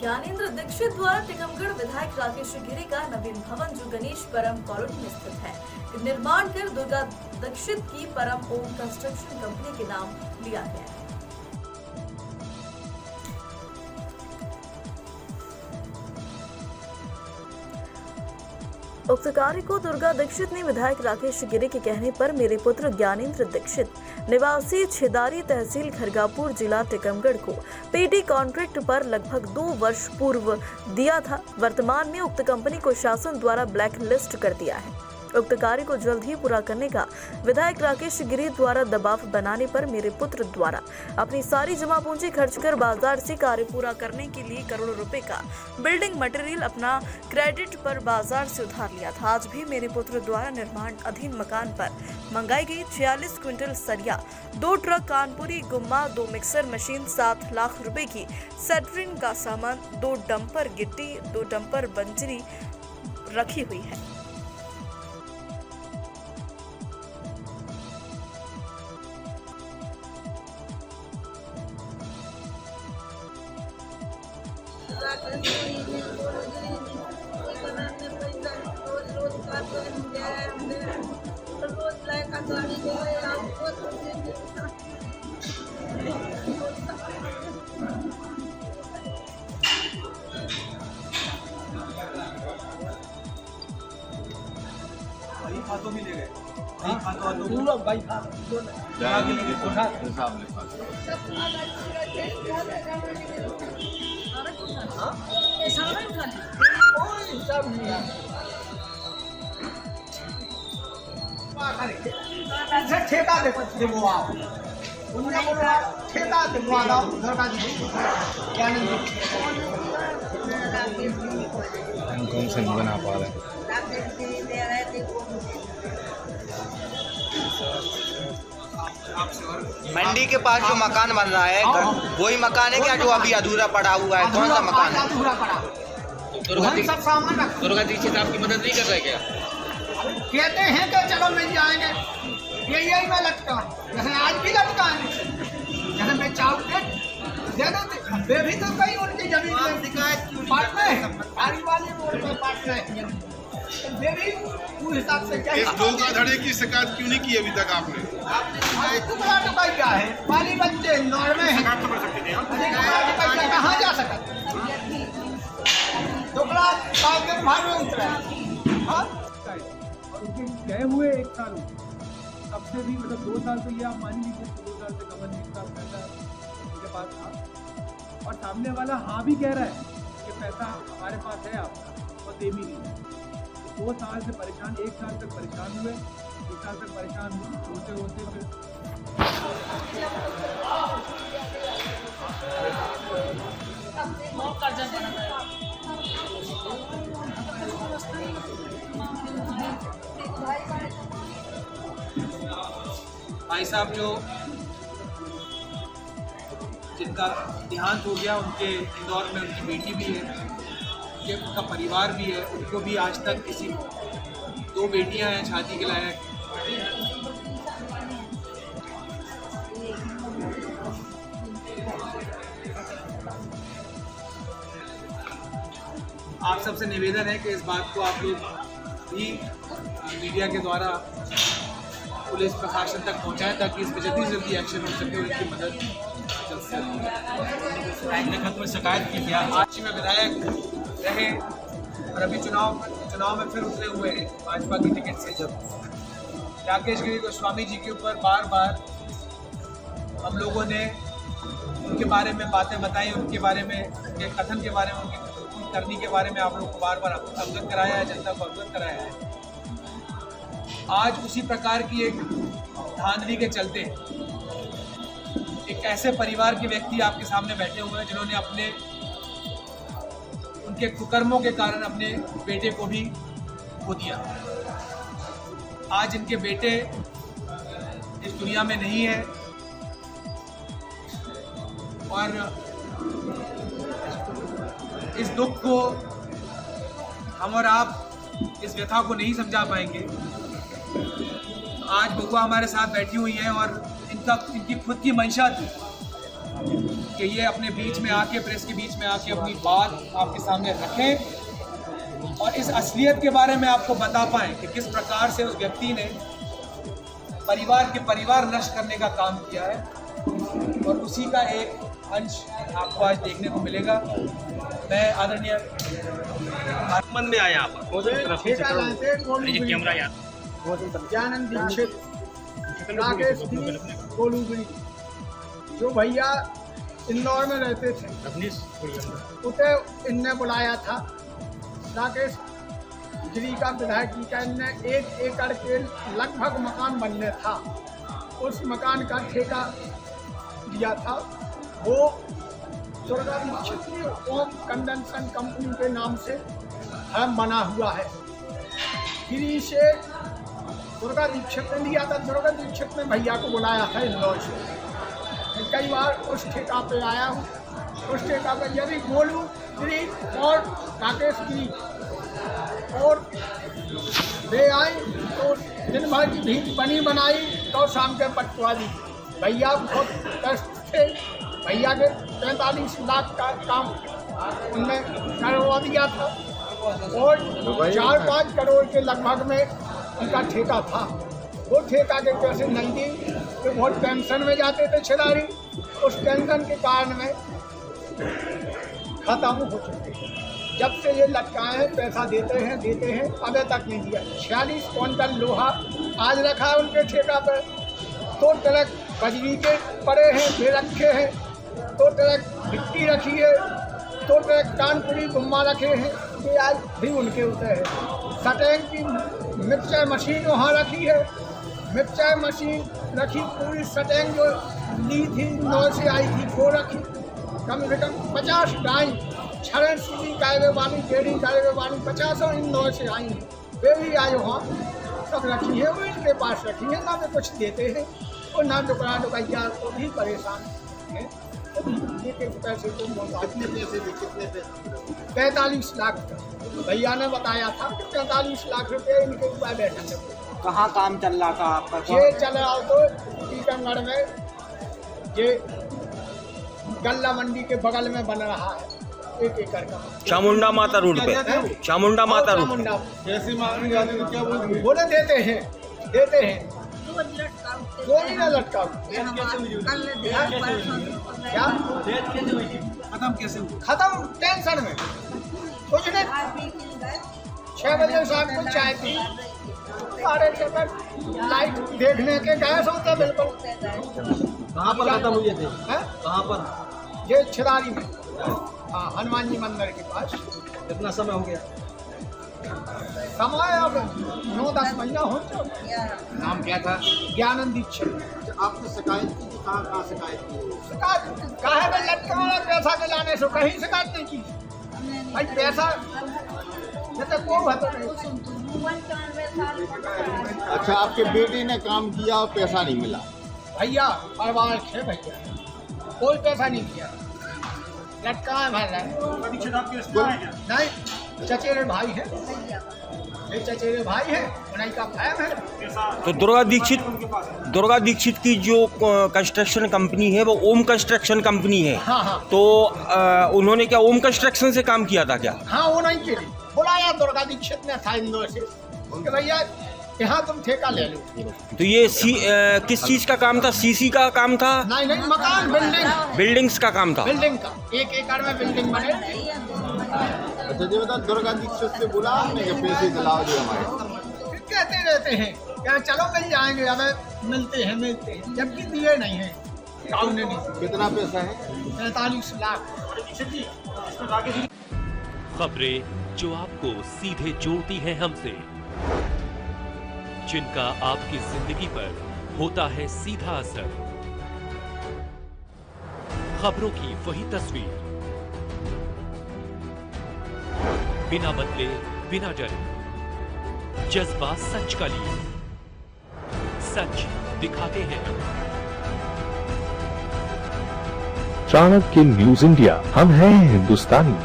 ज्ञानेंद्र दीक्षित द्वारा टीकमगढ़ विधायक राकेश गिरी का नवीन भवन जो गणेश परम कॉलोनी में स्थित है निर्माण कर दुर्गा दीक्षित की परम ओम कंस्ट्रक्शन कंपनी के नाम लिया गया है। उक्त कार्य को दुर्गा दीक्षित ने विधायक राकेश गिरी के कहने पर मेरे पुत्र ज्ञानेंद्र दीक्षित निवासी छेदारी तहसील खरगापुर जिला टीकमगढ़ को पीडी कॉन्ट्रैक्ट पर लगभग 2 वर्ष पूर्व दिया था। वर्तमान में उक्त कंपनी को शासन द्वारा ब्लैक लिस्ट कर दिया है। उक्त कार्य को जल्द ही पूरा करने का विधायक राकेश गिरी द्वारा दबाव बनाने पर मेरे पुत्र द्वारा अपनी सारी जमा पूंजी खर्च कर बाजार से कार्य पूरा करने के लिए करोड़ों रुपए का बिल्डिंग मटेरियल अपना क्रेडिट पर बाजार से उधार लिया था। आज भी मेरे पुत्र द्वारा निर्माण अधीन मकान पर मंगाई गई 46 क्विंटल सरिया, 2 ट्रक कानपुरी गुम्मा, 2 मिक्सर मशीन, 7 लाख रुपए की सेटरिंग का सामान, 2 डंपर गिट्टी, 2 डंपर बंजरी रखी हुई है। खातों में ले गए खातों भाई ठेका देखो आप उन्होंने बोला ठेका देखो आप उधर का कौन से नहीं बना पा रहे मंडी के पास जो मकान बन रहा है वही मकान है क्या जो अभी अधूरा पड़ा हुआ है? कौन सा मकान है? अधूरा पड़ा। दुर्गा दीक्षित आपकी मदद नहीं कर रहे क्या? कहते हैं कि चलो मिल जाएंगे, यही मैं लटका जैसे आज भी लटका है, जैसे मैं चाहूँ दे दो वे भी तो कहीं उनकी जमीन में शिकायत पाटने गाड़ी वाले रोड में पाटने वे भी उस हिसाब से क्या इस धोखाधड़ी की शिकायत क्यों नहीं की अभी तक आपने? टुकड़ा टुकड़ा क्या है, पाली बच्चे नॉर्म में है, टुकड़ा कहाँ जा सका टुकड़ा साइकिल भार में उतरा और उनके गए हुए 1 साल तब से भी मतलब 2 साल तो ये आप मान लीजिए 2 साल से कमर नहीं का पैसा उनके पास था और सामने वाला हाँ भी कह रहा है कि पैसा हमारे पास है आपका और दे भी नहीं। 2 साल से परेशान, 1 साल तक परेशान हुए, 1 साल तक परेशान होते होते फिर भाई साहब जो जिनका देहांत हो गया, उनके इंदौर में उनकी बेटी भी है, उनका परिवार भी है, उनको भी आज तक किसी 2 बेटियां हैं शादी के लायक। आप सबसे निवेदन है कि इस बात को आप लोग भी मीडिया के द्वारा पुलिस प्रशासन तक पहुंचाएं ताकि इस पर जल्दी से जल्दी एक्शन हो सके और इनकी मदद जल्द से जल्द। खत में शिकायत की थी आज में विधायक रहे और अभी चुनाव में फिर उतरे हुए हैं भाजपा की टिकट से। जब राकेश गिरी गोस्वामी जी के ऊपर बार बार हम लोगों ने उनके बारे में बातें बताई, उनके बारे में, उनके कथन के बारे में, उनकी करनी के बारे में आप लोग को बार बार अवगत कराया है, जनता को अवगत कराया है। आज उसी प्रकार की एक धांधली के चलते एक ऐसे परिवार के व्यक्ति आपके सामने बैठे हुए हैं जिन्होंने अपने उनके कुकर्मों के कारण अपने बेटे को भी खो दिया। आज इनके बेटे इस दुनिया में नहीं है और इस दुख को हम और आप इस व्यथा को नहीं समझा पाएंगे। आज बउआ हमारे साथ बैठी हुई है और इनकी खुद की मंशा थी कि ये अपने बीच में आके, प्रेस के बीच में आके अपनी बात आपके सामने रखें और इस असलियत के बारे में आपको बता पाएं कि किस प्रकार से उस व्यक्ति ने परिवार नष्ट करने का काम किया है, और उसी का एक अंश आपको आज देखने को मिलेगा। मैं आदरणीय मन में आया आप कैमरा यार ज्ञानंद दीक्षित, राकेश गोलूगिरी, जो भैया इंदौर में रहते थे, उसे इनने बुलाया था। राकेश गिरी का विधायक जी का इनने 1 एकड़ के लगभग मकान बनने था, उस मकान का ठेका दिया था। वो दुर्गा दीक्षित ओम कंडेंसन कंपनी के नाम से फर्म बना हुआ है। गिरी से दुर्गा दीक्षित ने लिया था। दुर्गा दीक्षित ने भैया को बुलाया था इंदौर से। मैं कई बार उस ठेका पे आया हूँ। उस ठेका पे यदि गोलू गिरी और राकेश गिरी और वे आई तो दिन भर की भीड़ बनी बनाई तो शाम के पटवा दी। भैया बहुत कष्ट थे। भैया के 45 लाख का काम उनने करवा दिया था और 4-5 करोड़ के लगभग में उनका ठेका था। वो ठेका के पैसे नहीं दी तो बहुत टेंशन में जाते थे खिलाड़ी। उस टेंशन के कारण में खत्म हो चुके हैं। जब से ये लटकाए हैं पैसा देते हैं अभी तक नहीं दिया। 46 क्विंटल लोहा आज रखा है उनके ठेका पर। 2 ट्रक बजरी के पड़े हैं, वे रखे हैं। 2 ट्रक मिट्टी रखी है, 2 ट्रक कानपुरी गुम्मा रखे हैं, ये आज भी उनके उतर है। सटेंग की मिक्सचर मशीन वहाँ रखी है। मिक्सचर मशीन रखी, पूरी सटेंग जो ली थी 9 से आई थी वो रखी। कम से कम 50 गाय छड़न सीधी कायवे वाली, टेढ़ी कायवे वाली 50 9 से आई हैं। वे भी आज वहाँ सब रखी है। वो इनके पास रखी है, ना वे कुछ देते हैं और ना दुकान दुकैया को भी परेशान है। पैसे को कितने पैसे 45 लाख भैया ने बताया था कि 45 लाख रुपये इनके ऊपर बैठा है। कहाँ काम चल रहा था आपका? ये चल रहा तो टीकमगढ़ में, ये गल्ला मंडी के बगल में बन रहा है 1 एकड़ का। चामुंडा माता रोड पे, चामुंडा माता रोड पे। कैसे मांगने जाते तो क्या बोल बोले देते हैं दो ही ना लटका। क्या खत्म कैसे हुआ? खत्म टेंशन में कुछ नहीं। 6 बजे शाम को चाय पी, सारे जगह लाइट देखने के गैस होते बिल्कुल। कहाँ पर खत्म हुए थे? कहाँ पर? ये छिदारी में, हाँ, हनुमान जी मंदिर के पास। कितना समय हो गया? समय अब 9-10 महीना हो चुका। नाम क्या था? ज्ञानंद दीक्षित। आपने शिकायत की? कहाँ शिकायत की? शिकायत काहे में लटकाना पैसा के लाने से कहीं शिकायत नहीं की भाई। पैसा जैसे को अच्छा, आपके बेटे ने काम किया और पैसा नहीं मिला? भैया परिवार थे, भैया कोई पैसा नहीं दिया। लटका है नहीं, चचेरे भाई है, ये चचेरे भाई है, उन्हीं का फैम है। तो दुर्गा दीक्षित की जो कंस्ट्रक्शन कंपनी है वो ओम कंस्ट्रक्शन कंपनी है। हाँ। तो उन्होंने क्या ओम कंस्ट्रक्शन से काम किया था क्या? हाँ, वो नहीं के लिए बुलाया दुर्गा दीक्षित ने था इंदौर से कि भैया यहाँ तुम ठेका ले लो। तो ये किस चीज का काम था? सीसी का काम था? नहीं, मकान बिल्डिंग्स का काम था। बिल्डिंग का 1 एकड़ में बिल्डिंग बने। अच्छा जी, बता दुर्गा दीक्षित से बोला आपने कि पैसे दिलाओ जो हमारे? फिर कहते रहते हैं क्या चलो मिल जाएंगे, हमें मिलते हैं, जबकि दिए नहीं है। कितना पैसा है? 45 लाख। खबरें जो आपको सीधे जोड़ती हैं हमसे, जिनका आपकी जिंदगी पर होता है सीधा असर, खबरों की वही तस्वीर, बिना बदले बिना डरे, जज्बा सच का लिए, सच दिखाते हैं। चाणक्य न्यूज इंडिया, हम हैं हिंदुस्तानी।